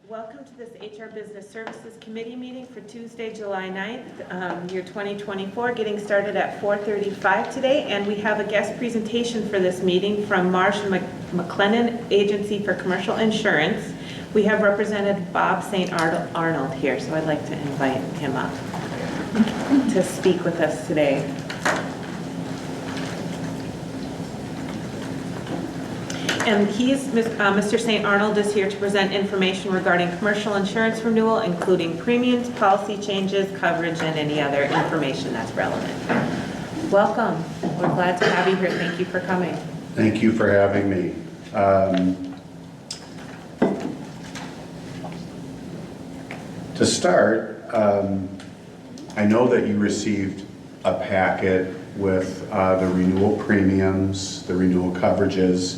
Welcome to this HR Business Services Committee meeting for Tuesday, July 9th, year 2024, getting started at 4:35 today. And we have a guest presentation for this meeting from Marsh & McLennan Agency for Commercial Insurance. We have Representative Bob St. Arnold here, so I'd like to invite him up to speak with us today. And Mr. St. Arnold is here to present information regarding commercial insurance renewal, including premiums, policy changes, coverage, and any other information that's relevant. Welcome. We're glad to have you here. Thank you for coming. Thank you for having me. To start, I know that you received a packet with the renewal premiums, the renewal coverages.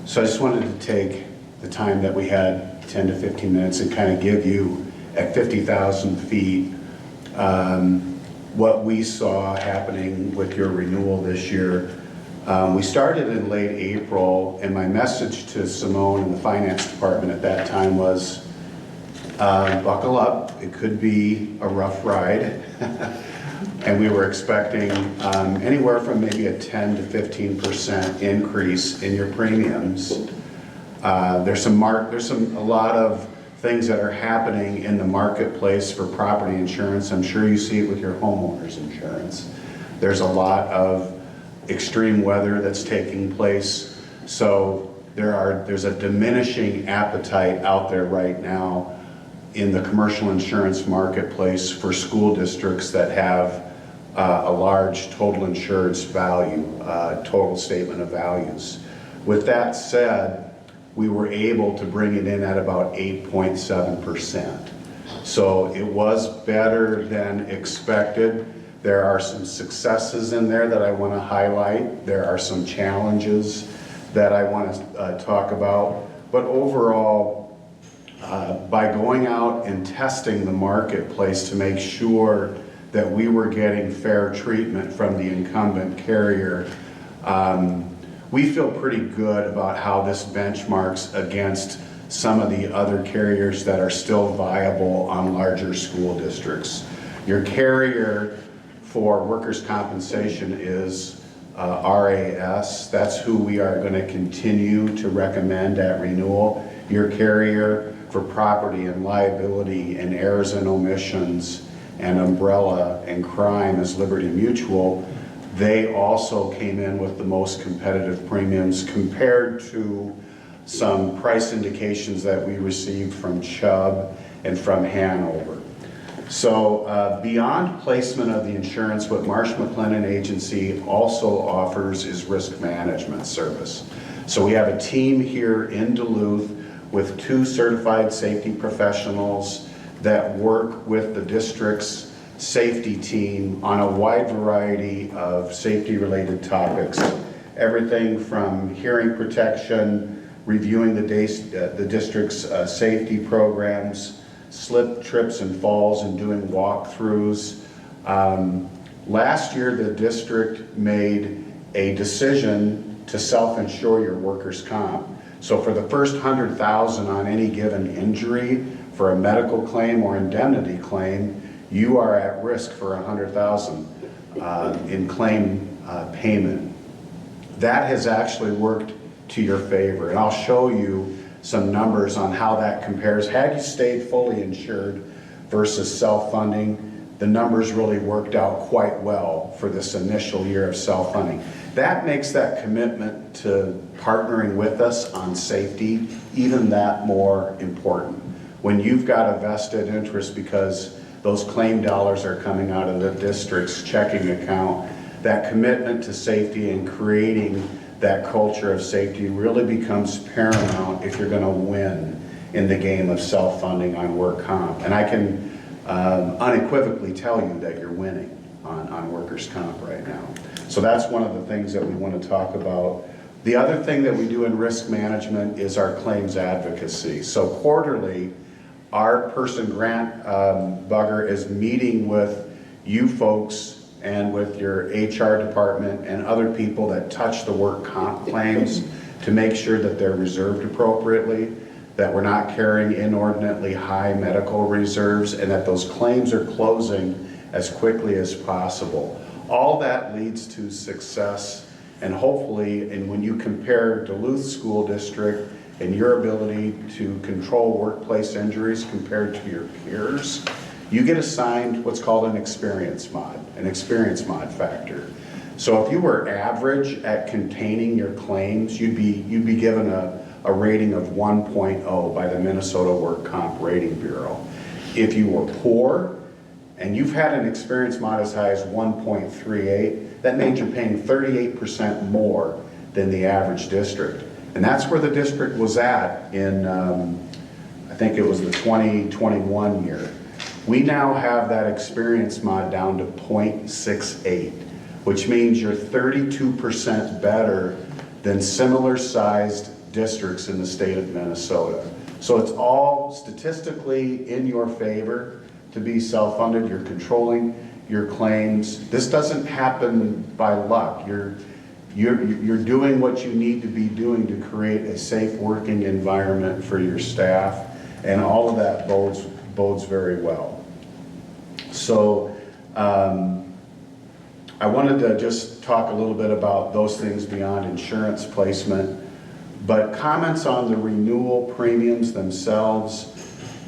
So I just wanted to take the time that we had, 10 to 15 minutes, and kind of give you at 50,000 feet what we saw happening with your renewal this year. We started in late April, and my message to Simone in the finance department at that time was, buckle up, it could be a rough ride. And we were expecting anywhere from maybe a 10 to 15% increase in your premiums. There's a lot of things that are happening in the marketplace for property insurance. I'm sure you see it with your homeowners insurance. There's a lot of extreme weather that's taking place. So there's a diminishing appetite out there right now in the commercial insurance marketplace for school districts that have a large total insurance value, total statement of values. With that said, we were able to bring it in at about 8.7%. So it was better than expected. There are some successes in there that I want to highlight. There are some challenges that I want to talk about. But overall, by going out and testing the marketplace to make sure that we were getting fair treatment from the incumbent carrier, we feel pretty good about how this benchmarks against some of the other carriers that are still viable on larger school districts. Your carrier for workers' compensation is RAS. That's who we are going to continue to recommend at renewal. Your carrier for property and liability and errors and omissions and umbrella and crime is Liberty Mutual. They also came in with the most competitive premiums compared to some price indications that we received from Chubb and from Hanover. So beyond placement of the insurance, what Marsh McLennan Agency also offers is risk management service. So we have a team here in Duluth with 2 certified safety professionals that work with the district's safety team on a wide variety of safety-related topics. Everything from hearing protection, reviewing the district's safety programs, slip, trips, and falls, and doing walkthroughs. Last year, the district made a decision to self-insure your workers' comp. So for the first 100,000 on any given injury, for a medical claim or indemnity claim, you are at risk for 100,000 in claim payment. That has actually worked to your favor, and I'll show you some numbers on how that compares. Had you stayed fully insured versus self-funding, the numbers really worked out quite well for this initial year of self-funding. That makes that commitment to partnering with us on safety even that more important. When you've got a vested interest because those claim dollars are coming out of the district's checking account, that commitment to safety and creating that culture of safety really becomes paramount if you're going to win in the game of self-funding on work comp. And I can unequivocally tell you that you're winning on workers' comp right now. So that's one of the things that we want to talk about. The other thing that we do in risk management is our claims advocacy. So quarterly, our person, Grant Bugger, is meeting with you folks and with your HR department and other people that touch the work comp claims to make sure that they're reserved appropriately. that we're not carrying inordinately high medical reserves, and that those claims are closing as quickly as possible. All that leads to success, and hopefully, and when you compare Duluth School District and your ability to control workplace injuries compared to your peers, you get assigned what's called an experience mod factor. So if you were average at containing your claims, you'd be given a rating of 1.0 by the Minnesota Work Comp Rating Bureau. If you were poor and you've had an experience mod as high as 1.38, that means you're paying 38% more than the average district. And that's where the district was at in, I think it was the 2021 year. We now have that experience mod down to 0.68, which means you're 32% better than similar sized districts in the state of Minnesota. So it's all statistically in your favor to be self-funded. You're controlling your claims. This doesn't happen by luck. You're doing what you need to be doing to create a safe working environment for your staff, and all of that bodes very well. So I wanted to just talk a little bit about those things beyond insurance placement, but comments on the renewal premiums themselves.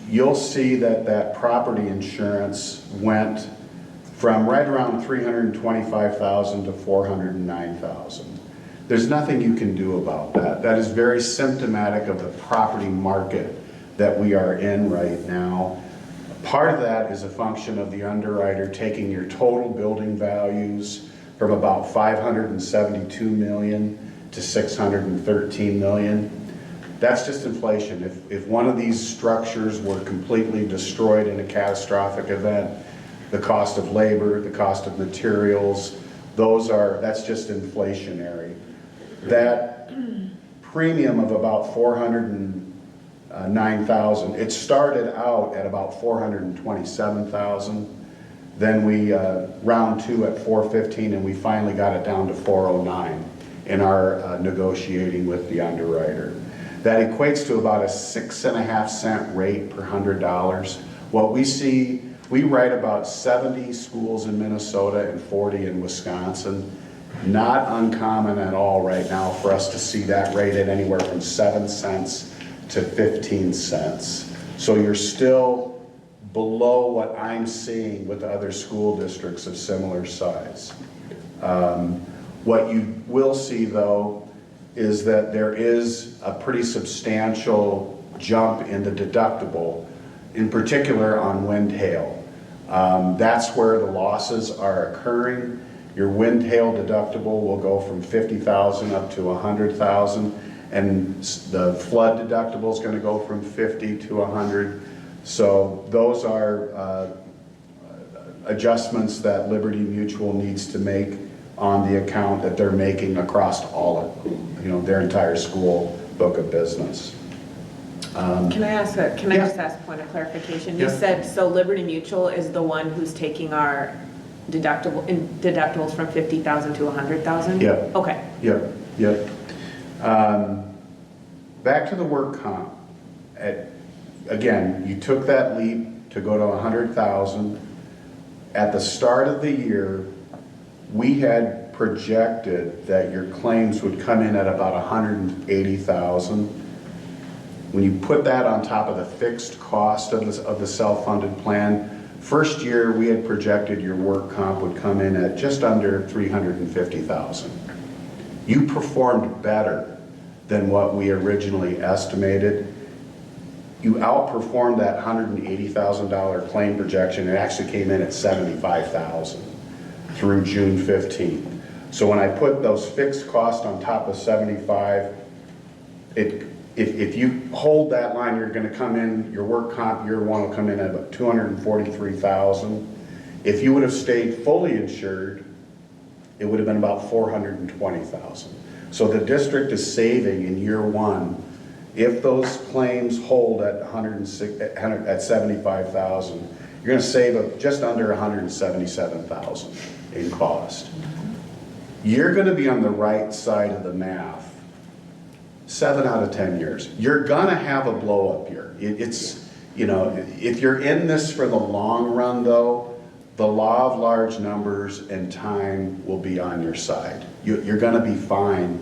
You'll see that property insurance went from right around $325,000 to $409,000. There's nothing you can do about that. That is very symptomatic of the property market that we are in right now. Part of that is a function of the underwriter taking your total building values from about $572 million to $613 million. That's just inflation. If one of these structures were completely destroyed in a catastrophic event, the cost of labor, the cost of materials, that's just inflationary. That premium of about $409,000, it started out at about $427,000. Then we round two at $415, and we finally got it down to $409 in our negotiating with the underwriter. That equates to about a 6.5 cent rate per $100. What we see, we write about 70 schools in Minnesota and 40 in Wisconsin. Not uncommon at all right now for us to see that rated anywhere from 7 cents to 15 cents. So you're still below what I'm seeing with other school districts of similar size. What you will see though is that there is a pretty substantial jump in the deductible, in particular on wind hail. That's where the losses are occurring. Your wind hail deductible will go from $50,000 up to $100,000, and the flood deductible is going to go from $50 to $100. So those are adjustments that Liberty Mutual needs to make on the account that they're making across all of, their entire school book of business. Can I just ask a point of clarification? You said, so Liberty Mutual is the one who's taking our deductibles from $50,000 to $100,000? Yep. Okay. Yep. Back to the work comp. Again, you took that leap to go to $100,000. At the start of the year, we had projected that your claims would come in at about $180,000. When you put that on top of the fixed cost of the self-funded plan, first year we had projected your work comp would come in at just under $350,000. You performed better than what we originally estimated. You outperformed that $180,000 claim projection. It actually came in at $75,000 through June 15th. So when I put those fixed costs on top of 75, if you hold that line, you're going to come in, your work comp year one will come in at about $243,000. If you would have stayed fully insured, it would have been about $420,000. So the district is saving in year one. If those claims hold at $75,000, you're going to save just under $177,000 in cost. You're going to be on the right side of the math 7 out of 10 years. You're gonna have a blow up year. It's, you know, if you're in this for the long run though, the law of large numbers and time will be on your side. You're gonna be fine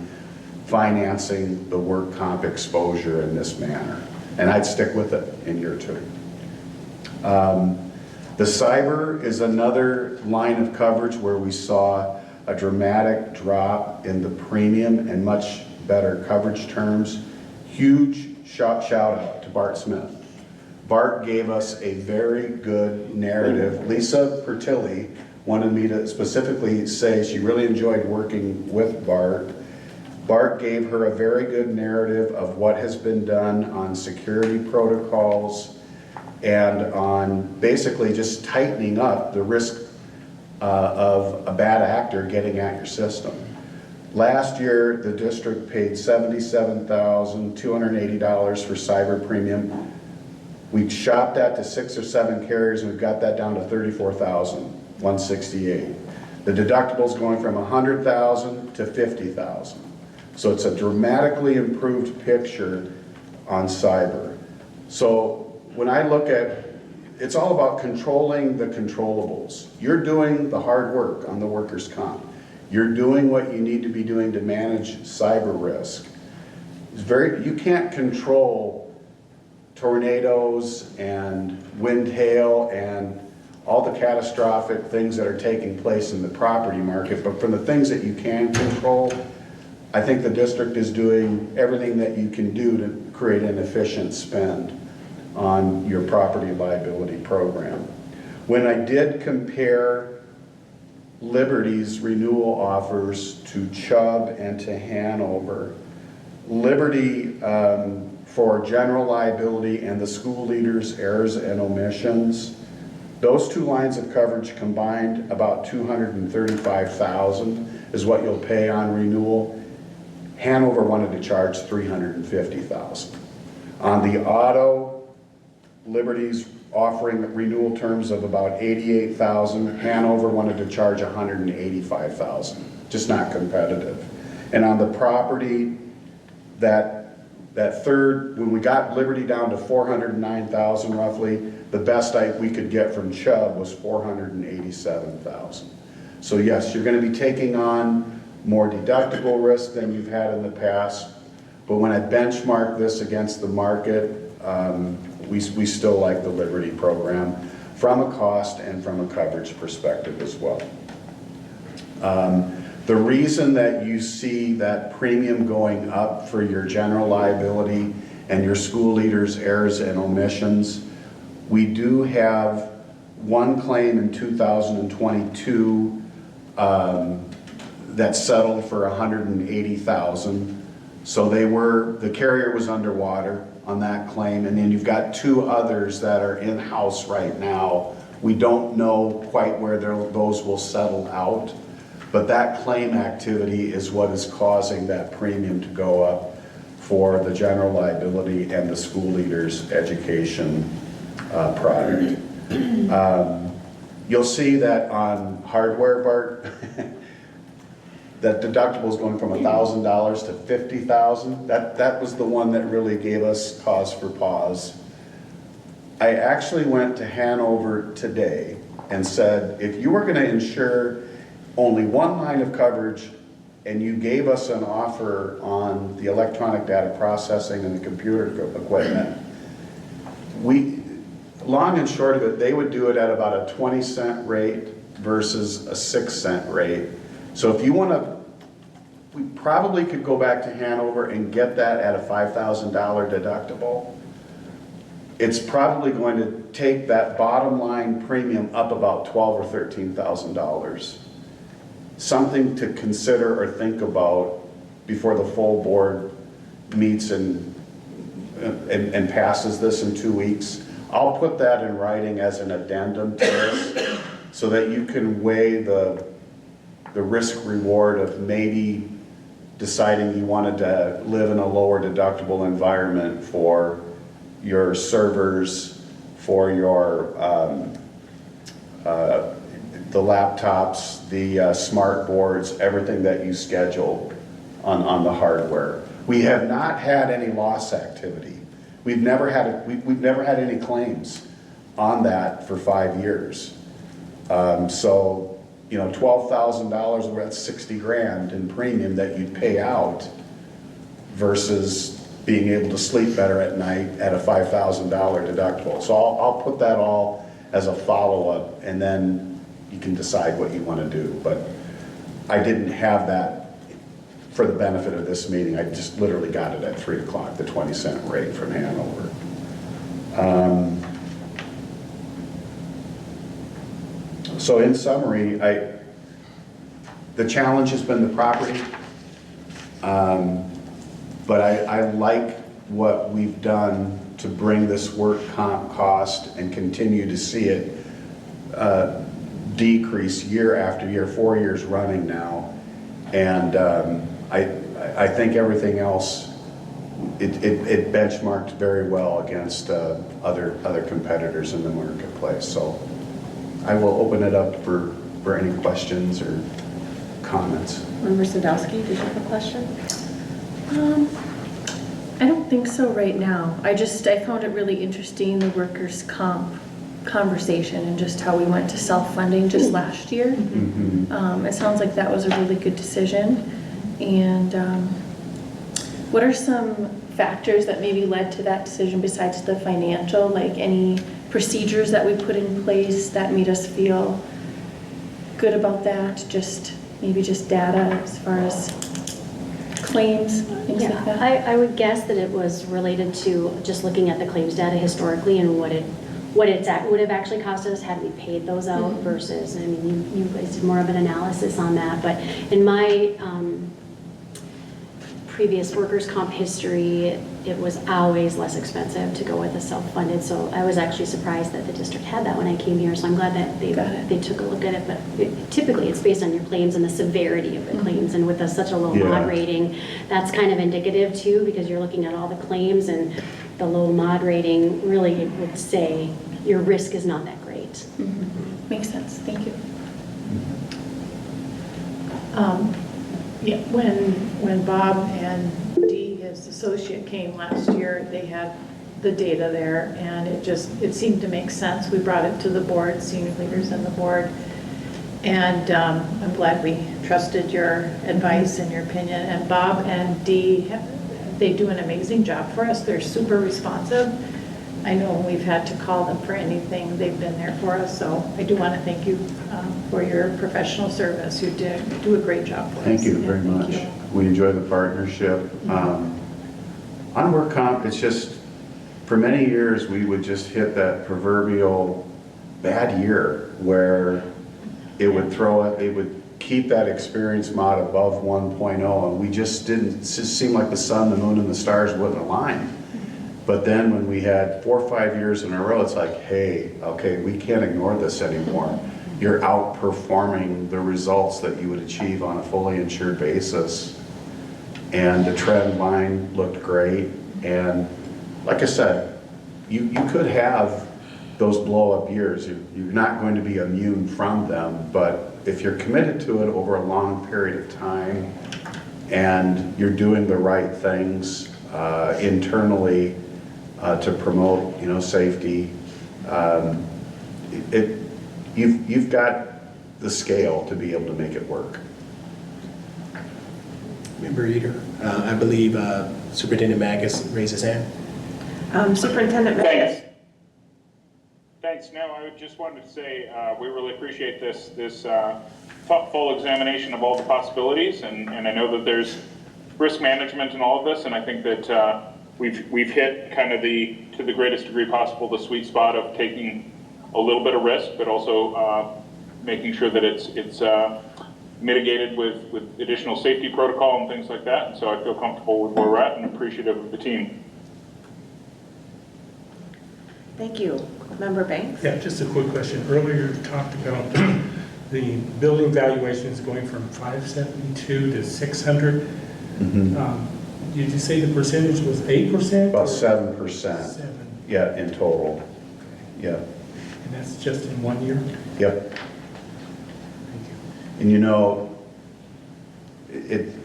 financing the work comp exposure in this manner. And I'd stick with it in year 2. The cyber is another line of coverage where we saw a dramatic drop in the premium and much better coverage terms. Huge shout out to Bart Smith. Bart gave us a very good narrative. Lisa Pertilli wanted me to specifically say she really enjoyed working with Bart. Bart gave her a very good narrative of what has been done on security protocols and on basically just tightening up the risk of a bad actor getting at your system. Last year, the district paid $77,280 for cyber premium. We shopped that to 6 or 7 carriers and we got that down to $34,168. The deductible's going from $100,000 to $50,000. So it's a dramatically improved picture on cyber. So when I look at, it's all about controlling the controllables. You're doing the hard work on the workers' comp. You're doing what you need to be doing to manage cyber risk. You can't control tornadoes and wind, hail, and all the catastrophic things that are taking place in the property market, but from the things that you can control, I think the district is doing everything that you can do to create an efficient spend on your property liability program. When I did compare Liberty's renewal offers to Chubb and to Hanover, Liberty for general liability and the school leaders' errors and omissions, those 2 lines of coverage combined about $235,000 is what you'll pay on renewal. Hanover wanted to charge $350,000. On the auto, Liberty's offering renewal terms of about $88,000. Hanover wanted to charge $185,000. Just not competitive. And on the property, that third, when we got Liberty down to $409,000 roughly, the best we could get from Chubb was $487,000. So yes, you're going to be taking on more deductible risk than you've had in the past, but when I benchmark this against the market, we still like the Liberty program from a cost and from a coverage perspective as well. The reason that you see that premium going up for your general liability and your school leaders' errors and omissions, we do have one claim in 2022 that settled for $180,000. So the carrier was underwater on that claim, and then you've got 2 others that are in-house right now. We don't know quite where those will settle out, but that claim activity is what is causing that premium to go up for the general liability and the school leaders' education product. You'll see that on hardware, Bart, that deductible is going from $1,000 to $50,000. That was the one that really gave us cause for pause. I actually went to Hanover today and said, if you were going to insure only one line of coverage and you gave us an offer on the electronic data processing and the computer equipment, long and short of it, they would do it at about a 20-cent rate versus a 6-cent rate. So if you want to, we probably could go back to Hanover and get that at a $5,000 deductible. It's probably going to take that bottom line premium up about $12,000 or $13,000. Something to consider or think about before the full board meets and passes this in 2 weeks. I'll put that in writing as an addendum to this so that you can weigh the risk reward of maybe deciding you wanted to live in a lower deductible environment for your servers, for your the laptops, the smart boards, everything that you schedule on the hardware. We have not had any loss activity. We've never had any claims on that for 5 years. So, you know, $12,000, that's 60 grand in premium that you'd pay out versus being able to sleep better at night at a $5,000 deductible. So I'll put that all as a follow-up, and then you can decide what you want to do. But I didn't have that for the benefit of this meeting. I just literally got it at 3 o'clock, the 20-cent rate from Hanover. So in summary, the challenge has been the property, but I like what we've done to bring this work comp cost and continue to see it decrease year after year, 4 years running now. And I think everything else, it benchmarked very well against other competitors in the marketplace. So I will open it up for any questions or comments. Member Sadowski, did you have a question? I don't think so right now. I found it really interesting, the workers' comp conversation and just how we went to self-funding just last year. It sounds like that was a really good decision. And what are some factors that maybe led to that decision besides the financial, like any procedures that we put in place that made us feel good about that? Maybe just data as far as claims, things like that? I would guess that it was related to just looking at the claims data historically and what it would have actually cost us had we paid those out versus, I mean, you guys did more of an analysis on that, but in my previous workers' comp history, it was always less expensive to go with a self-funded, so I was actually surprised that the district had that when I came here, so I'm glad that they took a look at it, but typically it's based on your claims and the severity of the claims, and with such a low mod rating, that's kind of indicative too, because you're looking at all the claims, and the low mod rating really would say your risk is not that great. Makes sense, thank you. Yeah, when Bob and Dee, his associate, came last year, they had the data there, and it seemed to make sense. We brought it to the board, senior leaders in the board, and I'm glad we trusted your advice and your opinion. And Bob and Dee, they do an amazing job for us. They're super responsive. I know when we've had to call them for anything, they've been there for us, so I do want to thank you for your professional service. You do a great job for us. Thank you very much. We enjoy the partnership. On work comp, it's just, for many years, we would just hit that proverbial bad year where it would keep that experience mod above 1.0, and we just seemed like the sun, the moon, and the stars wouldn't align. But then when we had 4 or 5 years in a row, it's like, hey, okay, we can't ignore this anymore. You're outperforming the results that you would achieve on a fully insured basis. And the trend line looked great. And like I said, you could have those blow-up years. You're not going to be immune from them, but if you're committed to it over a long period of time and you're doing the right things internally to promote, safety, you've got the scale to be able to make it work. Member Eater, I believe Superintendent Magus raised his hand. Superintendent Magus. Thanks. No, I just wanted to say we really appreciate this thoughtful examination of all the possibilities, and I know that there's risk management in all of this, and I think that we've hit kind of to the greatest degree possible the sweet spot of taking a little bit of risk, but also making sure that it's mitigated with additional safety protocol and things like that. And so I feel comfortable with where we're at and appreciative of the team. Thank you. Member Banks? Yeah, just a quick question. Earlier you talked about the building valuations going from 572 to 600. Did you say the percentage was 8%? About 7%. 7. Yeah, in total. Yeah. And that's just in 1 year? Yep. Thank you. And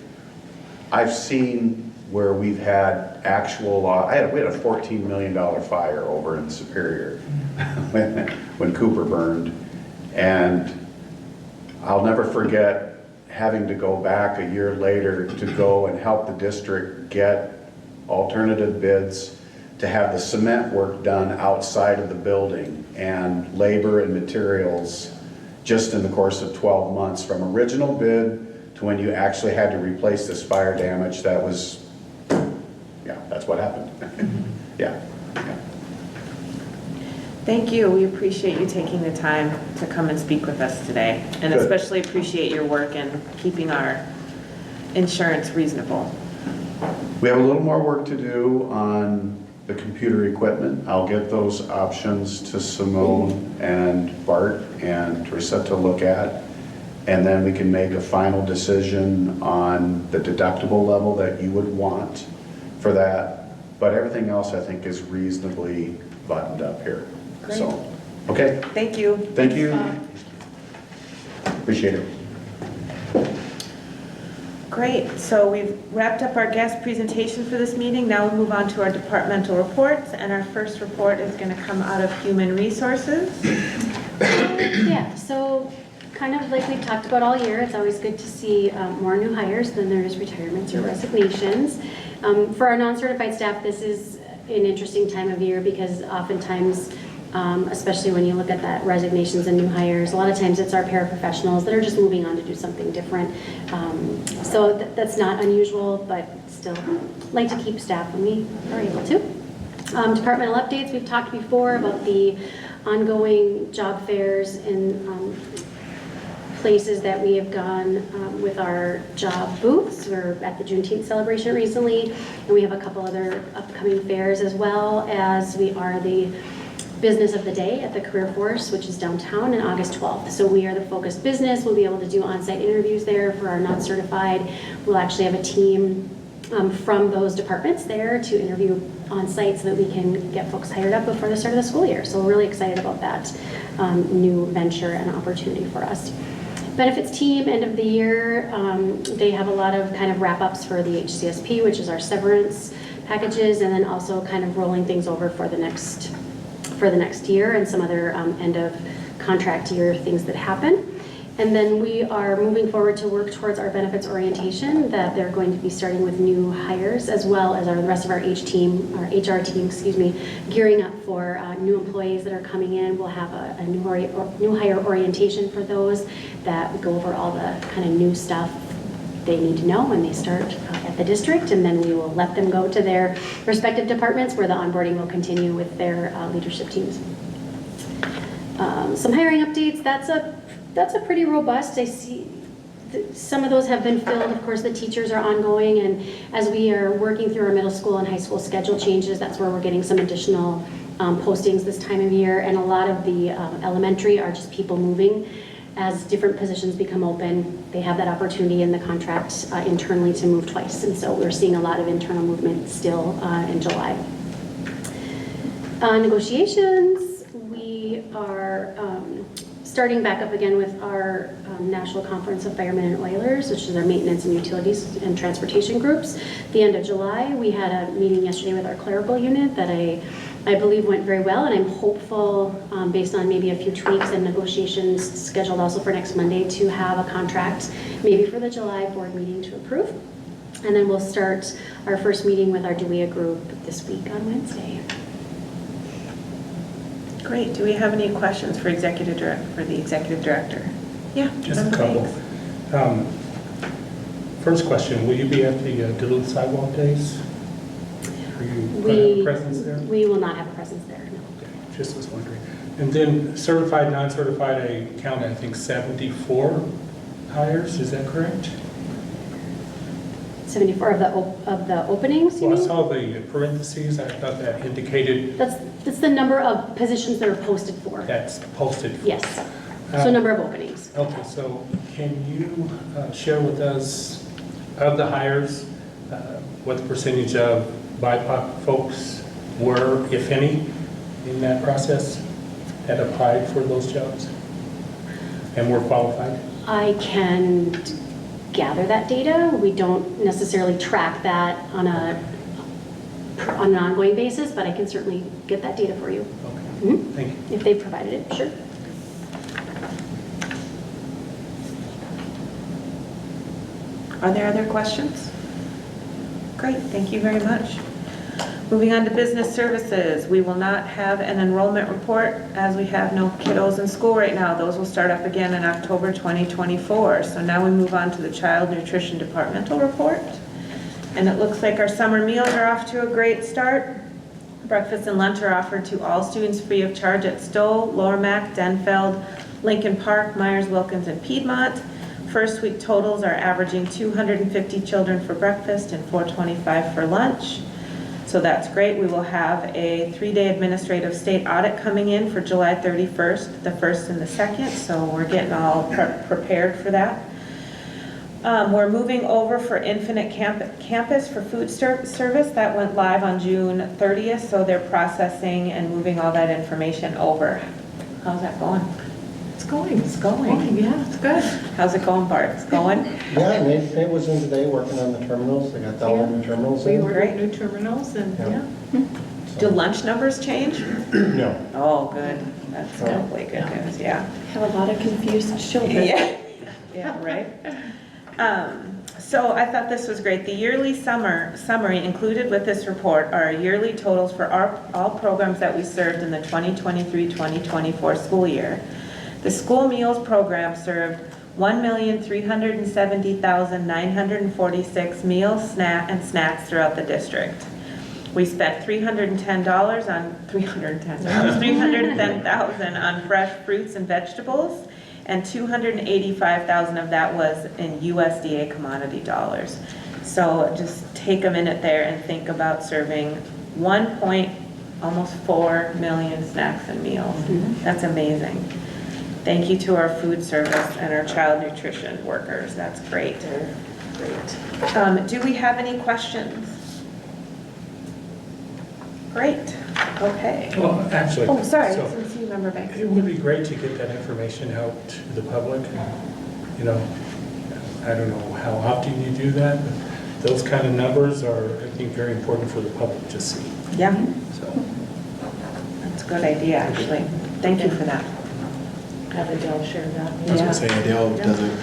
I've seen where we've had actual, we had a $14 million fire over in Superior when Cooper burned. And I'll never forget having to go back a year later to go and help the district get alternative bids to have the cement work done outside of the building, and labor and materials just in the course of 12 months from original bid to when you actually had to replace this fire damage. That was, yeah, that's what happened. Yeah. Thank you. We appreciate you taking the time to come and speak with us today, and Good. especially appreciate your work in keeping our insurance reasonable. We have a little more work to do on the computer equipment. I'll get those options to Simone and Bart and Teresa to look at, and then we can make a final decision on the deductible level that you would want for that. But everything else I think is reasonably buttoned up here. Great. So, okay, Thank you. thank you. Appreciate it. Great, so we've wrapped up our guest presentation for this meeting. Now we'll move on to our departmental reports, and our first report is going to come out of Human Resources. Yeah, so kind of like we've talked about all year, it's always good to see more new hires than there is retirements or resignations. For our non-certified staff, this is an interesting time of year because oftentimes, especially when you look at that resignations and new hires, a lot of times it's our paraprofessionals that are just moving on to do something different. So that's not unusual, but still like to keep staff when we are able to. Departmental updates, we've talked before about the ongoing job fairs and places that we have gone with our job booths. We're at the Juneteenth celebration recently, and we have a couple other upcoming fairs, as well as we are the business of the day at the Career Force, which is downtown, on August 12th. So we are the focused business. We'll be able to do on-site interviews there for our non-certified. We'll actually have a team from those departments there to interview on-site so that we can get folks hired up before the start of the school year. So we're really excited about that new venture and opportunity for us. Benefits team, end of the year, they have a lot of kind of wrap-ups for the HCSP, which is our severance packages, and then also kind of rolling things over for the next year and some other end of contract year things that happen. And then we are moving forward to work towards our benefits orientation, that they're going to be starting with new hires, as well as the rest of our HR team, gearing up for new employees that are coming in. We'll have a new hire orientation for those that go over all the kind of new stuff they need to know when they start at the district, and then we will let them go to their respective departments where the onboarding will continue with their leadership teams. Some hiring updates, that's a pretty robust. I see some of those have been filled. Of course, the teachers are ongoing, and as we are working through our middle school and high school schedule changes, that's where we're getting some additional postings this time of year, and a lot of the elementary are just people moving. As different positions become open, they have that opportunity in the contract internally to move twice, and so we're seeing a lot of internal movement still in July. Negotiations, we are starting back up again with our National Conference of Firemen and Oilers, which is our maintenance and utilities and transportation groups. At the end of July, we had a meeting yesterday with our clerical unit that I believe went very well, and I'm hopeful, based on maybe a few tweaks and negotiations scheduled also for next Monday, to have a contract maybe for the July board meeting to approve. And then we'll start our first meeting with our DWEA group this week on Wednesday. Great. Do we have any questions for the executive director? Yeah. Just a Member couple. Hanks. First question, will you be at the Duluth Sidewalk Days? Are you going to have a presence there? We will not have a presence there, no. Okay, just was wondering. And then certified, non-certified, I count, I think, 74 hires, is that correct? 74 of the openings, you Well, I mean? saw the parentheses, I thought that indicated That's the number of positions that are posted for. that's posted. Yes, so number of openings. Okay, so can you share with us, of the hires, what the percentage of BIPOC folks were, if any, in that process, that applied for those jobs and were qualified? I can gather that data. We don't necessarily track that on an ongoing basis, but I can certainly get that data for you. Okay, Mhm. thank you. If they've provided it, sure. Are there other questions? Great, thank you very much. Moving on to business services, we will not have an enrollment report as we have no kiddos in school right now. Those will start up again in October 2024. So now we move on to the child nutrition departmental report. And it looks like our summer meals are off to a great start. Breakfast and lunch are offered to all students free of charge at Stowe, Lower Mac, Denfeld, Lincoln Park, Myers, Wilkins, and Piedmont. First week totals are averaging 250 children for breakfast and 425 for lunch. So that's great. We will have a 3-day administrative state audit coming in for July 31st, the 1st and the 2nd. So we're getting all prepared for that. We're moving over for Infinite Campus for food service. That went live on June 30th. So they're processing and moving all that information over. How's that going? It's going. It's going. Yeah, it's good. How's it going, Bart? It's going? Yeah, and they was in today working on the terminals. They got all the new terminals We in. ordered new terminals and, Yeah. Do lunch numbers change? No. Oh, good. That's No. definitely good news, yeah. Have a lot of confused children. Yeah, yeah, right. So I thought this was great. The yearly summary included with this report are yearly totals for all programs that we served in the 2023-2024 school year. The school meals program served 1,370,946 meals and snacks throughout the district. We spent $310,000 on fresh fruits and vegetables, and $285,000 of that was in USDA commodity dollars. So just take a minute there and think about serving almost 4 million snacks and meals. That's amazing. Thank you to our food service and our child nutrition workers. That's great. Great. Do we have any questions? Great. Okay. Well, actually. Oh, sorry, so since you remember Banks. it would be great to get that information out to the public. You know, I don't know how often you do that, but those kind of numbers are, I think, very important for the public to see. Yeah, So, that's a good idea, actually. Thank you for that. have Adele share that. I was gonna say, Adele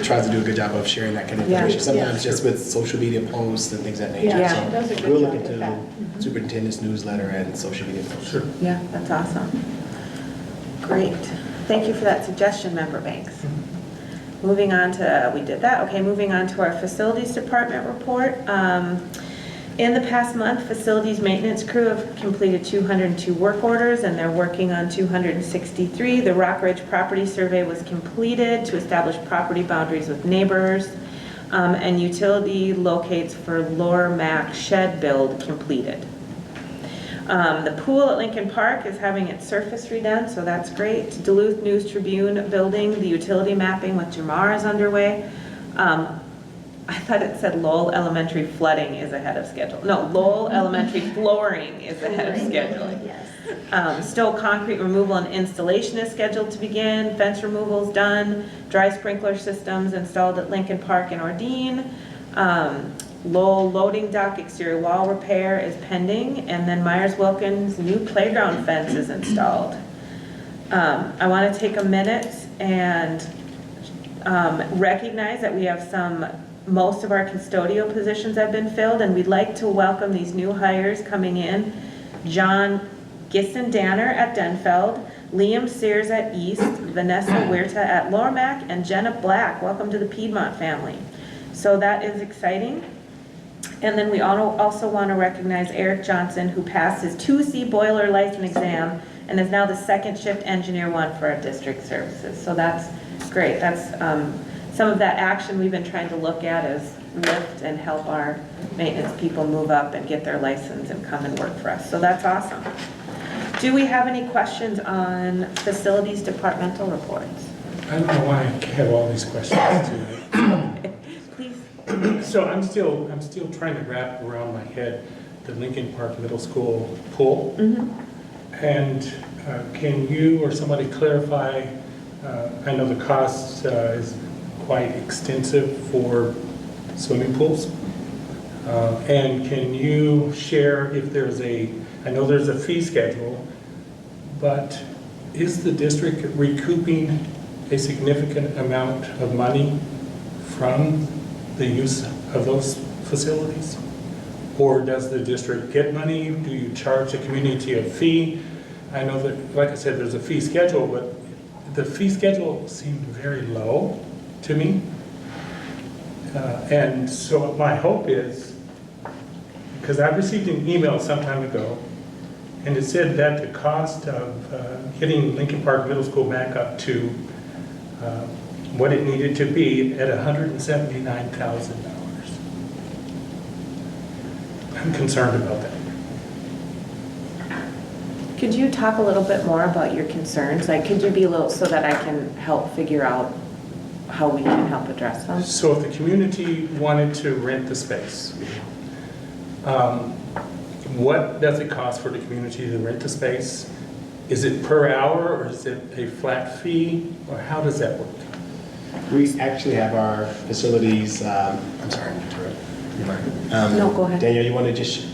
tries to do a good job of sharing that kind of Yeah. information, sometimes just with social media posts and things of that nature. Yeah, she does a So good we'll job look with into that. superintendent's newsletter and social media posts. sure. Yeah, that's awesome. Great. Thank you for that suggestion, Member Banks. Moving on to, we did that. Okay, moving on to our facilities department report. In the past month, facilities maintenance crew have completed 202 work orders, and they're working on 263. The Rock Ridge property survey was completed to establish property boundaries with neighbors, and utility locates for Lower Mac shed build completed. The pool at Lincoln Park is having its surface redone, so that's great. Duluth News Tribune building, the utility mapping with Jamar is underway. I thought it said Lowell Elementary flooding is ahead of schedule. No, Lowell Elementary flooring is ahead of schedule. Yes. Stowe concrete removal and installation is scheduled to begin. Fence removal's done. Dry sprinkler systems installed at Lincoln Park and Ordine. Lowell loading dock exterior wall repair is pending. And then Myers Wilkins new playground fence is installed. I want to take a minute and recognize that we have most of our custodial positions have been filled, and we'd like to welcome these new hires coming in. John Gisson-Danner at Denfeld, Liam Sears at East, Vanessa Huerta at Lower Mac, and Jenna Black. Welcome to the Piedmont family. So that is exciting. And then we also want to recognize Eric Johnson, who passed his 2C boiler license exam and is now the second shift engineer 1 for our district services. So that's great. That's some of that action we've been trying to look at is lift and help our maintenance people move up and get their license and come and work for us. So that's awesome. Do we have any questions on facilities departmental reports? I don't know why I have all these questions tonight. Please. So I'm still trying to wrap around my head the Lincoln Park Middle School pool. And can you or somebody clarify, I know the cost is quite extensive for swimming pools. And can you share if there's I know there's a fee schedule, but is the district recouping a significant amount of money from the use of those facilities? Or does the district get money? Do you charge the community a fee? I know that, like I said, there's a fee schedule, but the fee schedule seemed very low to me. And so my hope is, because I received an email some time ago, and it said that the cost of getting Lincoln Park Middle School back up to what it needed to be at $179,000. I'm concerned about that. Could you talk a little bit more about your concerns? Like, could you be a little, so that I can help figure out how we can help address them? So if the community wanted to rent the space, what does it cost for the community to rent the space? Is it per hour, or is it a flat fee, or how does that work? We actually have our facilities, I'm sorry, to interrupt. No, go ahead. Danielle, you want to just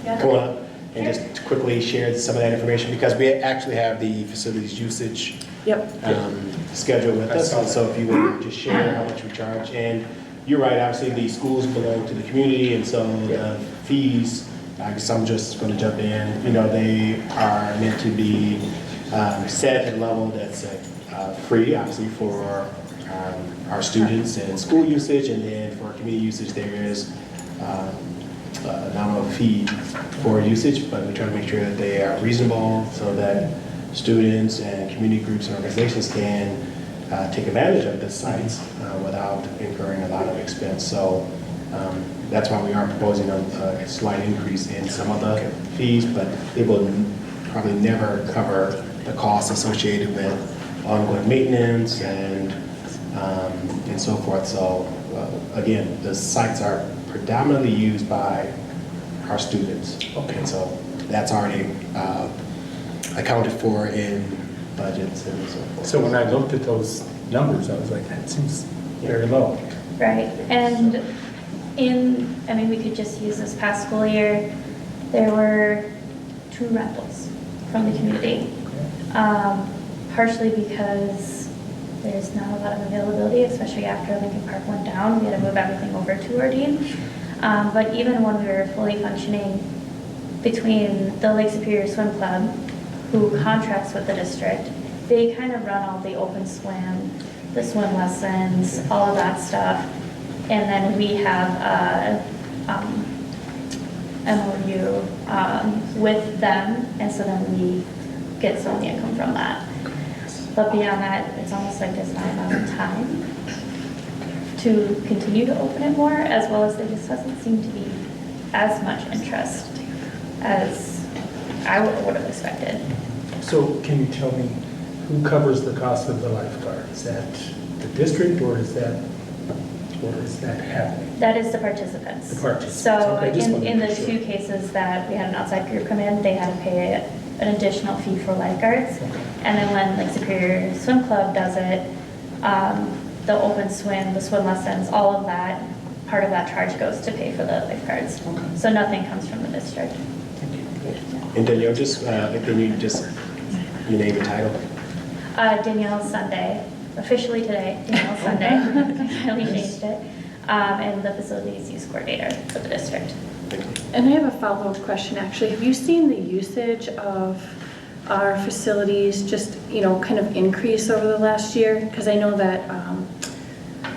come on up and just quickly share some of that information? Because we actually have the facilities usage Yep. schedule with us. And so if you want to just share how much we charge. And you're right, obviously the schools belong to the community, and so the fees, I guess I'm just going to jump in, they are meant to be set at a level that's free, obviously, for our students and school usage, and then for community usage, there is a nominal fee for usage, but we try to make sure that they are reasonable so that students and community groups and organizations can take advantage of the sites without incurring a lot of expense. So that's why we are proposing a slight increase in some of the fees, but it will probably never cover the costs associated with ongoing maintenance and so forth. So again, the sites are predominantly used by our students. Okay. And so that's already accounted for in budgets and so forth. So when I looked at those numbers, I was like, that seems very low. Right, and we could just use this past school year, there were 2 rentals from the community. Partially because there's not a lot of availability, especially after Lincoln Park went down. We had to move everything over to Ordine. But even when we were fully functioning, between the Lake Superior Swim Club, who contracts with the district, they kind of run all the open swim, the swim lessons, all of that stuff. And then we have a MOU with them, and so then we get some of the income from that. But beyond that, it's almost like there's not enough time to continue to open it more, as well as there just doesn't seem to be as much interest as I would have expected. So can you tell me who covers the cost of the lifeguard? Is that the district, or is that happening? That is the participants. The participants. So Okay, just wanted to in the make sure. 2 cases that we had an outside group come in, they had to pay an additional fee for lifeguards. And then when Lake Superior Swim Club does it, the open swim, the swim lessons, all of that, part of that charge goes to pay for the lifeguards. Okay. So nothing comes from the district. And Danielle, just, can you just, your name and title? Danielle Sunday, officially today, Danielle Sunday, I finally changed it, and the facilities use coordinator for the district. And I have a follow-up question, actually. Have you seen the usage of our facilities just, kind of increase over the last year? Because I know that,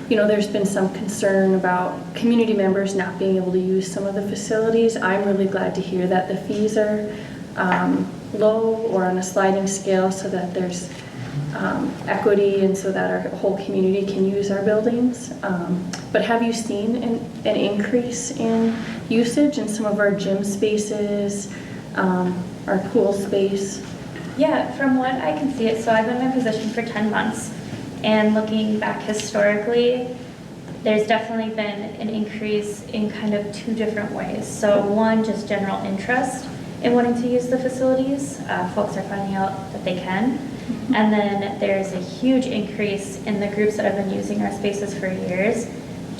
there's been some concern about community members not being able to use some of the facilities. I'm really glad to hear that the fees are low or on a sliding scale so that there's equity and so that our whole community can use our buildings. But have you seen an increase in usage in some of our gym spaces, our pool space? Yeah, from what I can see it, so I've been in my position for 10 months, and looking back historically, there's definitely been an increase in kind of 2 different ways. So one, just general interest in wanting to use the facilities. Folks are finding out that they can. And then there's a huge increase in the groups that have been using our spaces for years,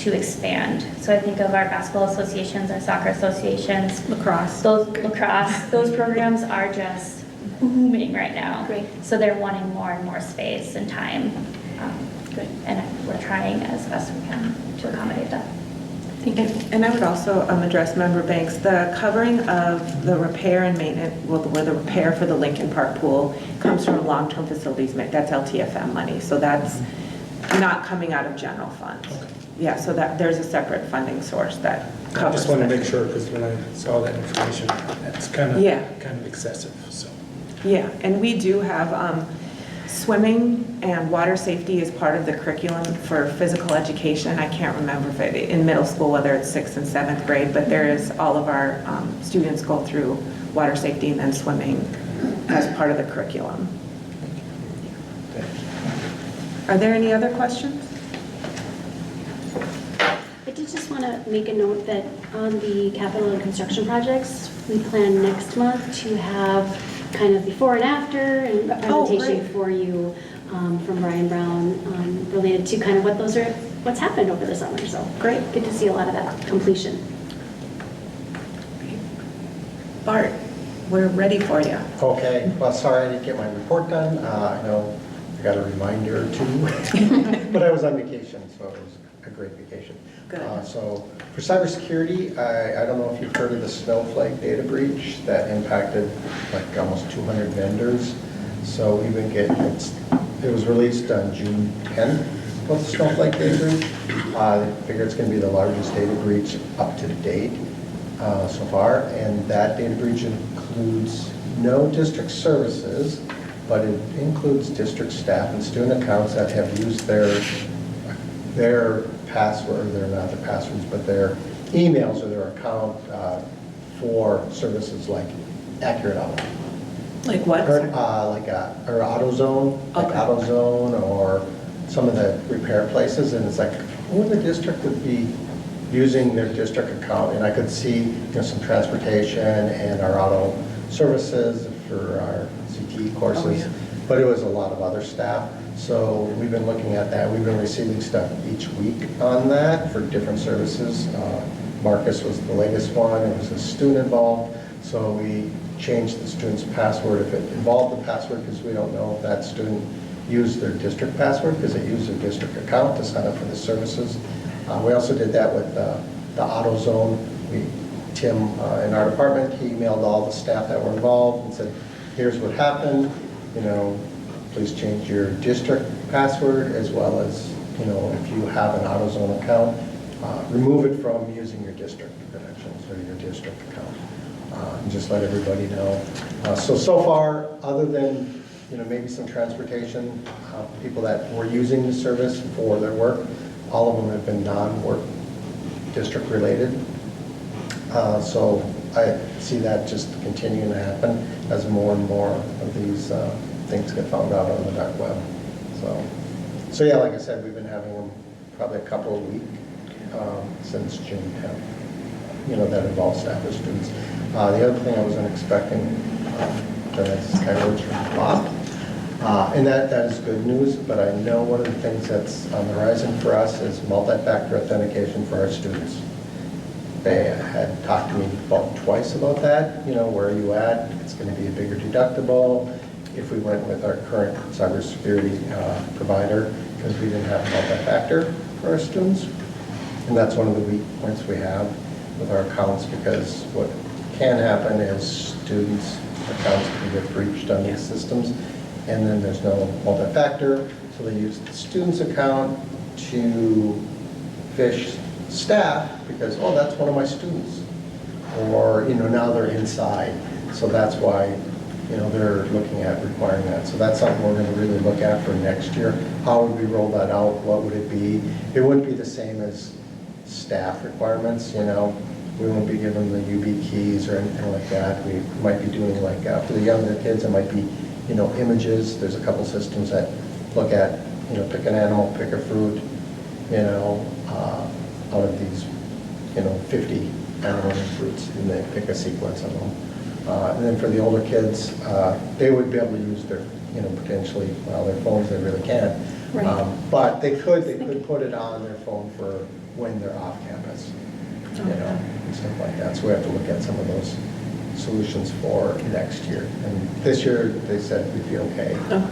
to expand. So I think of our basketball associations, our soccer associations, Lacrosse. those programs are just booming right now. Great. So they're wanting more and more space and time. Good. And we're trying as best we can to accommodate that. Thank you. And I would also address Member Banks, the covering of the repair and maintenance, well, where the repair for the Lincoln Park pool comes from long-term facilities, that's LTFM money. So that's not coming out of general funds. Yeah, so that there's a separate funding source that I covers just want to that. make sure, because when I saw that information, that's kind of excessive, so. Yeah, and we do have swimming and water safety is part of the curriculum for physical education. I can't remember if in middle school, whether it's 6th and 7th grade, but there is, all of our students go through water safety and then swimming as part of the curriculum. Are there any other questions? I did just want to make a note that on the capital and construction projects, we plan next month to have kind of before and after and a presentation great. for you from Brian Brown related to kind of what's happened over the summer. So Great. good to see a lot of that completion. Bart, we're ready for you. Okay, well, sorry I didn't get my report done. I know I got a reminder or two, but I was on vacation, so it was a great vacation. Good. So for cybersecurity, I don't know if you've heard of the Snowflake data breach that impacted like almost 200 vendors. So we've been getting, it was released on June 10th, about the Snowflake data breach. I figure it's going to be the largest data breach up to date so far. And that data breach includes no district services, but it includes district staff and student accounts that have used their password, they're not the passwords, but their emails or their account for services like Accurate Auto. Like what? Or AutoZone, like Okay. AutoZone or some of the repair places, and it's like, who in the district would be using their district account? And I could see, some transportation and our auto services for our CTE courses, Oh, yeah. but it was a lot of other staff. So we've been looking at that. We've been receiving stuff each week on that for different services. Marcus was the latest one. It was a student involved. So we changed the student's password if it involved the password, because we don't know if that student used their district password because they used their district account to sign up for the services. We also did that with the AutoZone. Tim in our department, he emailed all the staff that were involved and said, here's what happened, please change your district password, as well as, if you have an AutoZone account, remove it from using your district credentials or your district account. And just let everybody know. So far, other than, maybe some transportation, people that were using the service for their work, all of them have been non-work district related. So I see that just continuing to happen as more and more of these things get found out on the dark web. So yeah, like I said, we've been having them probably a couple a week since June 10th, that involves staff or students. The other thing I wasn't expecting, that is kind of words from Bob, and that is good news, but I know one of the things that's on the horizon for us is multi-factor authentication for our students. They had talked to me about twice about that, where are you at? It's going to be a bigger deductible if we went with our current cybersecurity provider, because we didn't have multi-factor for our students. And that's one of the weak points we have with our accounts, because what can happen is students' accounts can get breached on these systems, and then there's no multi-factor, so they use the student's account to phish staff because, oh, that's one of my students. Or, now they're inside. So that's why, they're looking at requiring that. So that's something we're going to really look at for next year. How would we roll that out? What would it be? It wouldn't be the same as staff requirements, We won't be giving them the UB keys or anything like that. We might be doing like, for the younger kids, it might be, images. There's a couple systems that look at, pick an animal, pick a fruit, out of these, 50 animals and fruits, and they pick a sequence of them. And then for the older kids, they would be able to use their, potentially, their phones, they really can't. Right. But they could put it on their phone for when they're off campus, you know, and stuff like that. So we have to look at some of those solutions for next year. And this year, they said we'd be okay on that.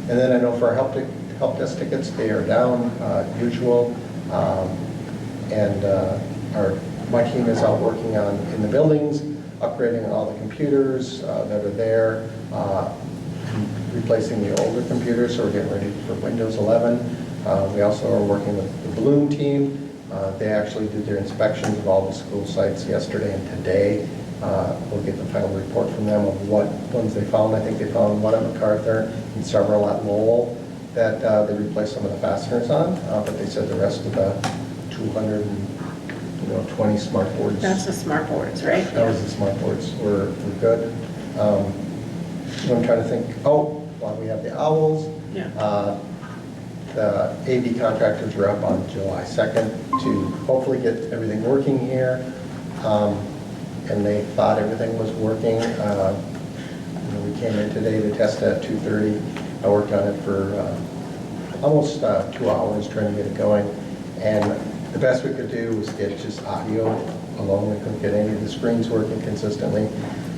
And then I know for our help desk tickets, they are down usual. And my team is out working on in the buildings, upgrading all the computers that are there, replacing the older computers, so we're getting ready for Windows 11. We also are working with the Bloom team. They actually did their inspections of all the school sites yesterday and today. We'll get the final report from them of what ones they found. I think they found one at MacArthur and several at Lowell that they replaced some of the fasteners on, but they said the rest of the 220 smart boards. That's the smart boards, right? That was the smart boards were good. I'm trying to think, while we have the owls, Yeah. the AV contractors are up on July 2nd to hopefully get everything working here. And they thought everything was working. We came in today to test it at 2:30. I worked on it for almost 2 hours trying to get it going. And the best we could do was get just audio alone. We couldn't get any of the screens working consistently.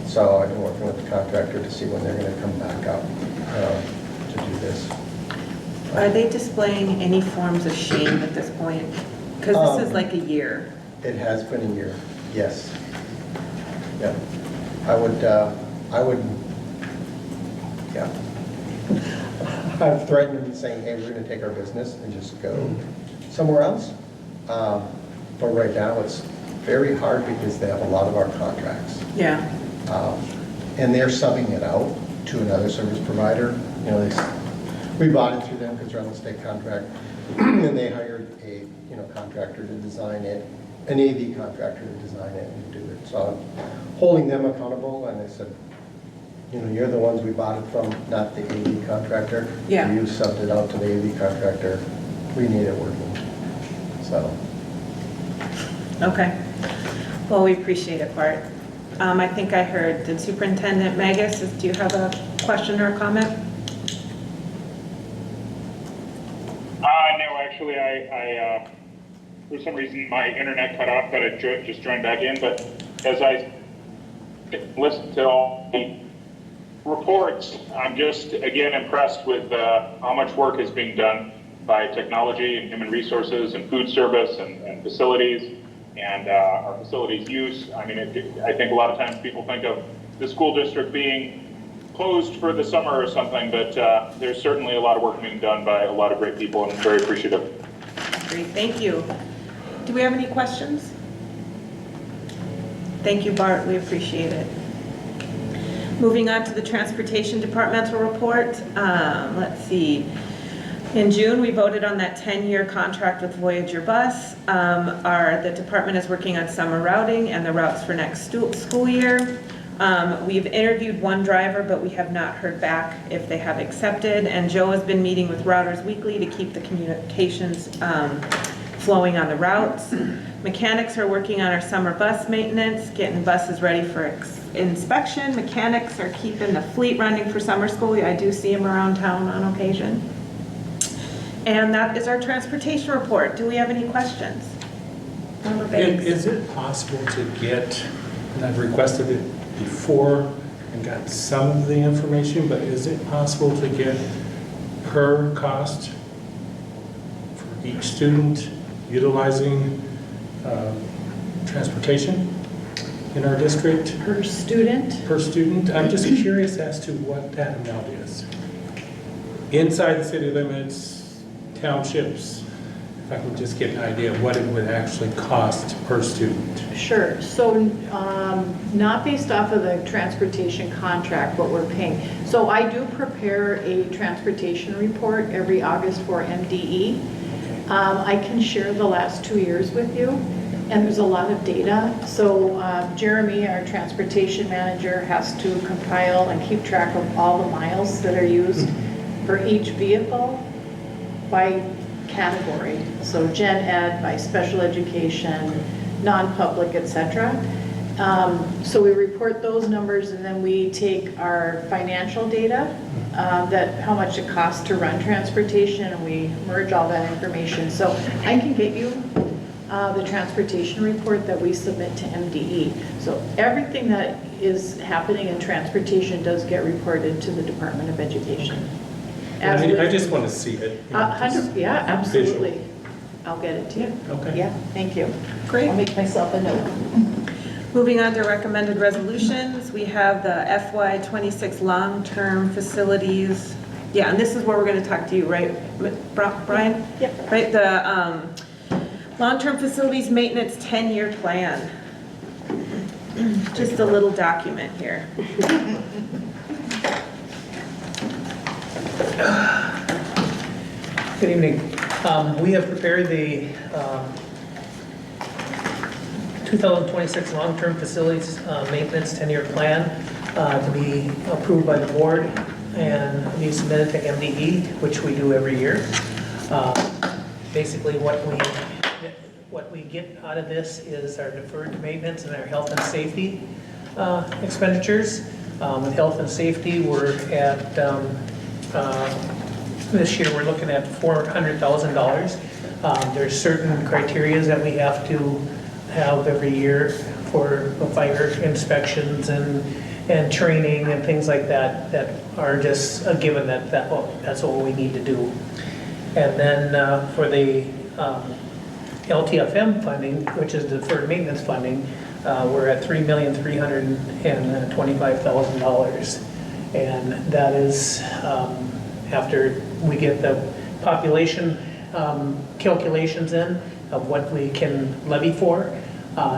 So I've been working with the contractor to see when they're going to come back up to do this. Are they displaying any forms of shame at this point? Because this is like a year. It has been a year, yes. Yeah. I would, yeah. I've threatened them saying, hey, we're going to take our business and just go somewhere else. But right now it's very hard because they have a lot of our contracts. Yeah. And they're subbing it out to another service provider. You know, we bought it through them because they're on the state contract, and they hired a contractor to design it, an AV contractor to design it and do it. So I'm holding them accountable, and I said, you're the ones we bought it from, not the AV contractor. Yeah. You subbed it out to the AV contractor. We need it working. So. Okay. Well, we appreciate it, Bart. I think I heard, did Superintendent Magus, do you have a question or a comment? No, actually, I for some reason, my internet cut off, but I just joined back in. But as I listen to all the reports, I'm just, again, impressed with how much work is being done by technology and human resources and food service and facilities and our facilities use. I mean, I think a lot of times people think of the school district being closed for the summer or something, but there's certainly a lot of work being done by a lot of great people, and I'm very appreciative. Great, thank you. Do we have any questions? Thank you, Bart, we appreciate it. Moving on to the Transportation Departmental Report. Let's see. In June, we voted on that 10-year contract with Voyager Bus. The department is working on summer routing and the routes for next school year. We've interviewed one driver, but we have not heard back if they have accepted. And Joe has been meeting with routers weekly to keep the communications flowing on the routes. Mechanics are working on our summer bus maintenance, getting buses ready for inspection. Mechanics are keeping the fleet running for summer school. I do see them around town on occasion. And that is our transportation report. Do we have any questions? Is it possible to get, and I've requested it before and got some of the information, but is it possible to get per cost for each student utilizing transportation in our district? Per student? Per student. I'm just curious as to what that amount is. Inside the city limits, townships, if I can just get an idea of what it would actually cost per student. Sure. So not based off of the transportation contract, what we're paying. So I do prepare a transportation report every August for MDE. I can share the last 2 years with you, and there's a lot of data. So Jeremy, our transportation manager, has to compile and keep track of all the miles that are used for each vehicle by category. So gen ed by special education, non-public, etc. So we report those numbers and then we take our financial data, that how much it costs to run transportation, and we merge all that information. So I can get you the transportation report that we submit to MDE. So everything that is happening in transportation does get reported to the Department of Education. As I with- just want to see it. you know, just Yeah, absolutely. visual. I'll get it to you. Okay. Yeah, thank you. Great. I'll make myself a note. Moving on to recommended resolutions, we have the FY '26 long-term facilities. Yeah, and this is where we're going to talk to you, right, Brian? Yep. Right, the long-term facilities maintenance 10-year plan. Just a little document here. Good evening. We have prepared the 2026 long-term facilities maintenance 10-year plan to be approved by the board and be submitted to MDE, which we do every year. Basically, what we get out of this is our deferred maintenance and our health and safety expenditures. With health and safety, we're at this year, we're looking at $400,000. There's certain criteria that we have to have every year for fire inspections and training and things like that, that are just a given that's what we need to do. And then for the LTFM funding, which is deferred maintenance funding, we're at $3,325,000. And that is after we get the population calculations in of what we can levy for,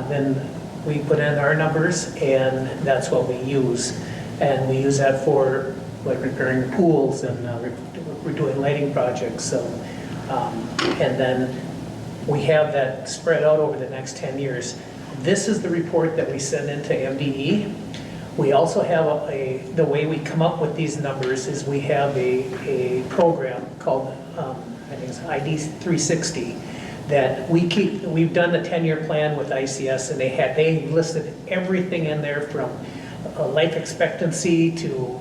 then we put in our numbers and that's what we use. And we use that for like repairing pools and we're doing lighting projects. So, and then we have that spread out over the next 10 years. This is the report that we send into MDE. We also have the way we come up with these numbers is we have a program called, I think it's ID 360, that we've done the 10-year plan with ICS, and they listed everything in there from life expectancy to,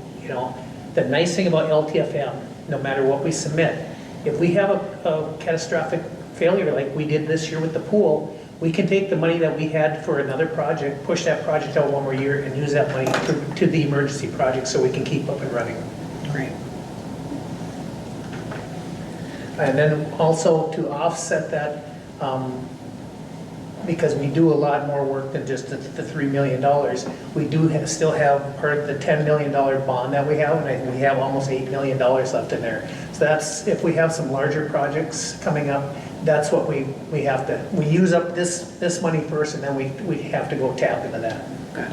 the nice thing about LTFM, no matter what we submit, if we have a catastrophic failure like we did this year with the pool, we can take the money that we had for another project, push that project out one more year, and use that money to the emergency project so we can keep up and running. Right. And then also to offset that, because we do a lot more work than just the $3 million, we do still have part of the $10 million bond that we have, and I think we have almost $8 million left in there. So that's, if we have some larger projects coming up, that's what we have to, we use up this money first, and then we have to go tap into that. Got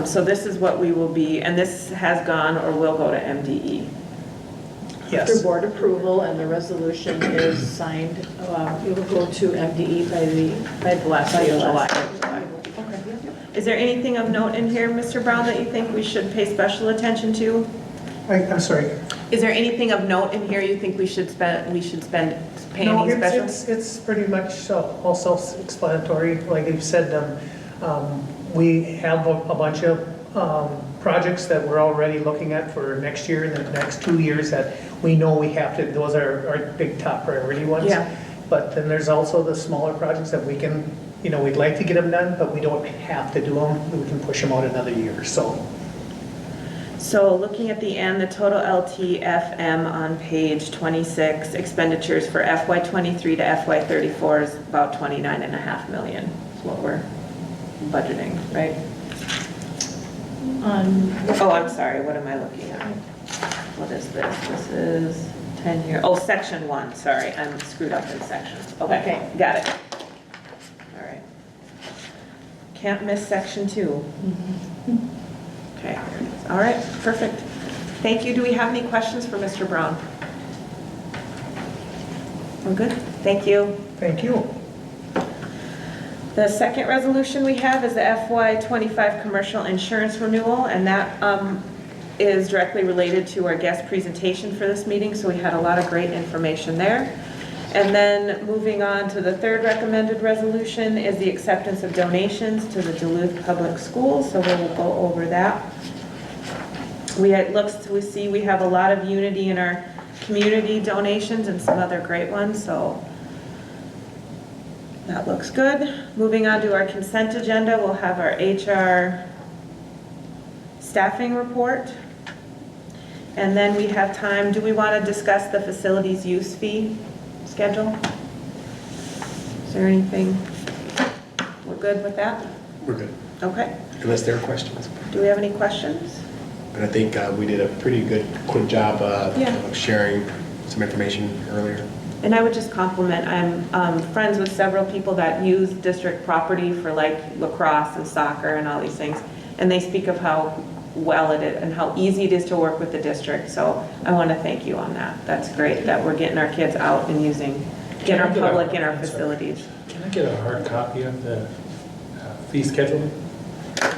it. So this is what we will be, and this has gone or will go to MDE. Yes. After board approval and the resolution is signed, it will go to MDE by the last day of July. Is there anything of note in here, Mr. Brown, that you think we should pay special attention to? I'm sorry. Is there anything of note in here you think we should spend pay No, any special? it's pretty much all self-explanatory. Like you said, we have a bunch of projects that we're already looking at for next year and the next 2 years that we know we have to, those are our big top priority ones. Yeah. But then there's also the smaller projects that we can, we'd like to get them done, but we don't have to do them. We can push them out another year, so. So looking at the end, the total LTFM on page 26, expenditures for FY23 to FY34 is about 29.5 million, is what we're budgeting, right? Oh, I'm sorry, what am I looking at? What is this? This is 10-year, oh, section 1, sorry, I'm screwed up in sections. Okay, got it. All right. Can't miss section 2. Okay, there it is. All right, perfect. Thank you. Do we have any questions for Mr. Brown? We're good? Thank you. Thank you. The second resolution we have is the FY25 commercial insurance renewal, and that is directly related to our guest presentation for this meeting, so we had a lot of great information there. And then moving on to the third recommended resolution is the acceptance of donations to the Duluth Public Schools, so we'll go over that. We see we have a lot of unity in our community donations and some other great ones, so that looks good. Moving on to our consent agenda, we'll have our HR staffing report. And then we have time, do we want to discuss the facilities use fee schedule? Is there anything, we're good with that? We're good, Okay. unless there are questions. Do we have any questions? But I think we did a pretty good, quick job Yeah. of sharing some information earlier. And I would just compliment, I'm friends with several people that use district property for like lacrosse and soccer and all these things. And they speak of how well it is and how easy it is to work with the district. So I want to thank you on that. That's great that we're getting our kids out and getting our public in our facilities. Can I get a hard copy of the fee schedule?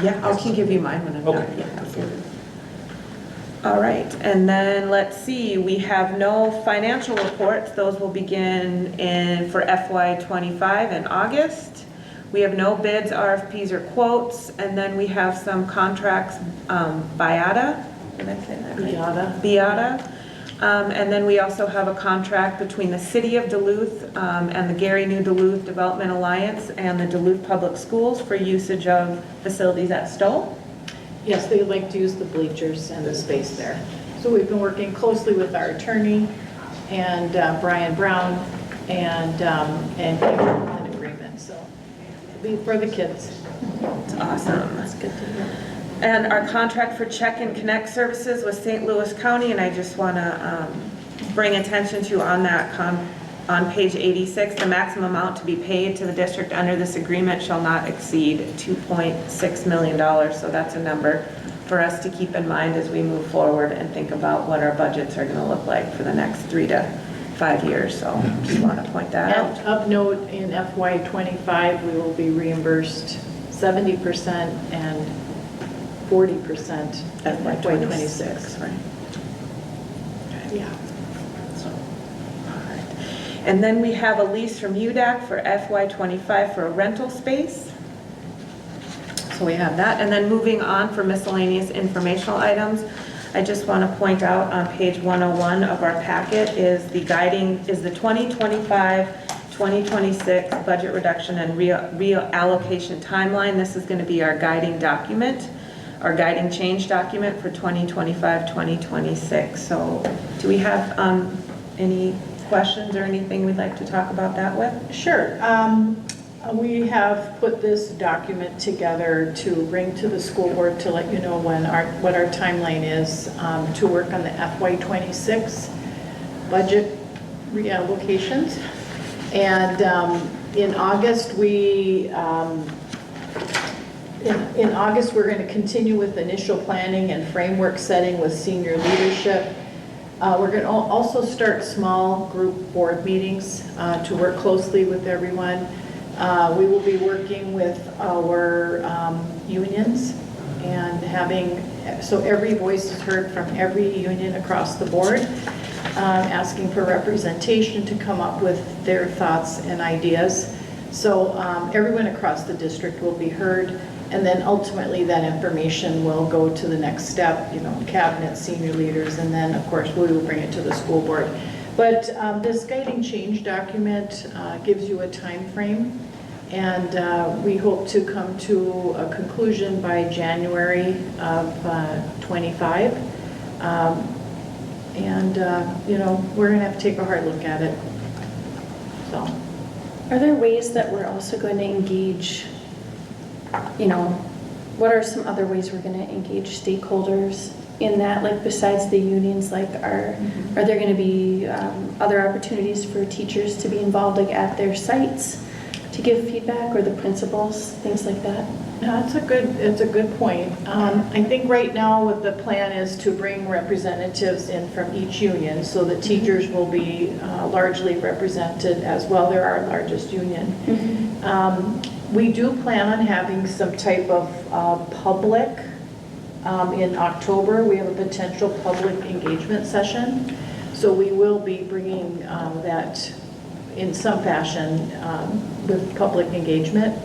Yeah, I can give you mine when I'm done. Okay. Yeah, absolutely. All right, and then let's see, we have no financial reports. Those will begin for FY '25 in August. We have no bids, RFPs, or quotes, and then we have some contracts, BIATA, did I say that right? BIATA. And then we also have a contract between the City of Duluth and the Gary New Duluth Development Alliance and the Duluth Public Schools for usage of facilities at Stowe. Yes, they like to use the bleachers and the space there. So we've been working closely with our attorney and Brian Brown and came up with an agreement, so it'll be for the kids. It's awesome. That's good to hear. And our contract for check and connect services with St. Louis County, and I just want to bring attention to on that on page 86, the maximum amount to be paid to the district under this agreement shall not exceed $2.6 million. So that's a number for us to keep in mind as we move forward and think about what our budgets are going to look like for the next 3 to 5 years. So just want to point that out. And of note, in FY '25, we will be reimbursed 70% and 40% FY '26. Right. Yeah. And then we have a lease from UDAC for FY '25 for a rental space. So we have that. And then moving on for miscellaneous informational items, I just want to point out on page 101 of our packet is the 2025-2026 budget reduction and reallocation timeline. This is going to be our guiding document, our guiding change document for 2025-2026. So do we have any questions or anything we'd like to talk about that with? Sure. We have put this document together to bring to the school board to let you know what our timeline is to work on the FY '26 budget reallocations. And in August, we're going to continue with initial planning and framework setting with senior leadership. We're going to also start small group board meetings to work closely with everyone. We will be working with our unions and so every voice is heard from every union across the board, asking for representation to come up with their thoughts and ideas. So everyone across the district will be heard. And then ultimately that information will go to the next step, cabinet, senior leaders, and then of course we will bring it to the school board. But this guiding change document gives you a time frame, and we hope to come to a conclusion by January of '25. We're going to have to take a hard look at it. So, Are there ways that we're also going to engage, what are some other ways we're going to engage stakeholders in that, like besides the unions, like are there going to be other opportunities for teachers to be involved, like at their sites to give feedback, or the principals, things like that? it's a good point. I think right now what the plan is to bring representatives in from each union so that teachers will be largely represented as well. They're our largest union. We do plan on having some type of public in October. We have a potential public engagement session. So we will be bringing that in some fashion with public engagement.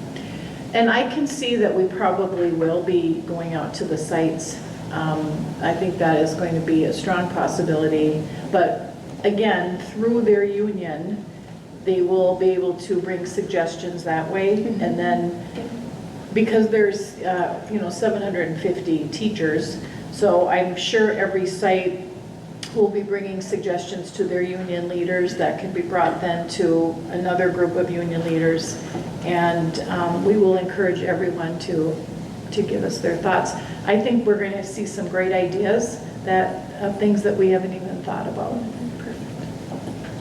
And I can see that we probably will be going out to the sites. I think that is going to be a strong possibility. But again, through their union, they will be able to bring suggestions that way. And then, because there's, 750 teachers, so I'm sure every site will be bringing suggestions to their union leaders that can be brought then to another group of union leaders. And we will encourage everyone to give us their thoughts. I think we're going to see some great ideas of things that we haven't even thought about.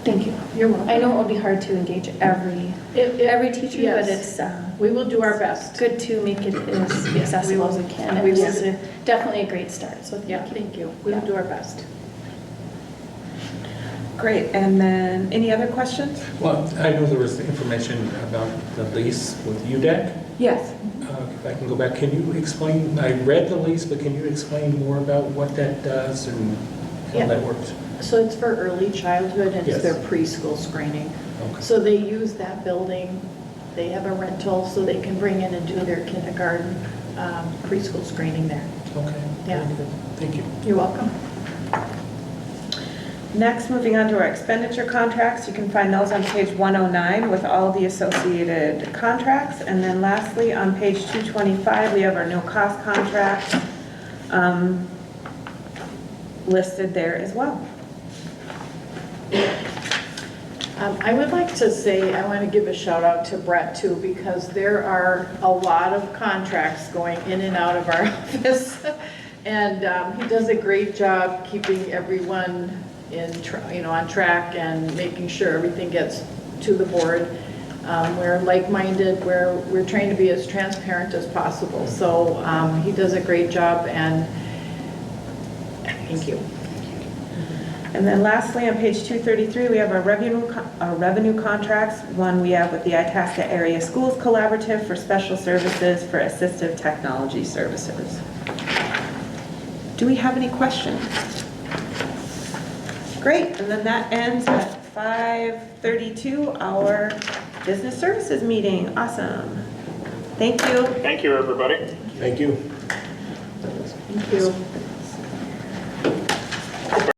Thank you. You're welcome. I know it will be hard to engage every teacher, but Yes. it's We will do our best. good to make it as accessible as we can. And we this will. is definitely a great start, so Yeah, thank you. thank you. We will do our best. Great, and then any other questions? Well, I know there was information about the lease with UDEC. Yes. If I can go back, can you explain, I read the lease, but can you explain more about what that does and Yeah. how that works? So it's for early childhood and it's Yes. their preschool screening. Okay. So they use that building, they have a rental, so they can bring in and do their kindergarten, preschool screening there. Okay. Yeah. Very good. Thank you. You're welcome. Next, moving on to our expenditure contracts. You can find those on page 109 with all the associated contracts. And then lastly, on page 225, we have our no-cost contracts listed there as well. I would like to say, I want to give a shout out to Brett too, because there are a lot of contracts going in and out of our office. And he does a great job keeping everyone on track and making sure everything gets to the board. We're like-minded, we're trying to be as transparent as possible. So he does a great job, and thank you. And then lastly, on page 233, we have our revenue contracts. One we have with the Itasca Area Schools Collaborative for special services for assistive technology services. Do we have any questions? Great, and then that ends at 5:32, our business services meeting. Awesome. Thank you. Thank you, everybody. Thank you. Thank you.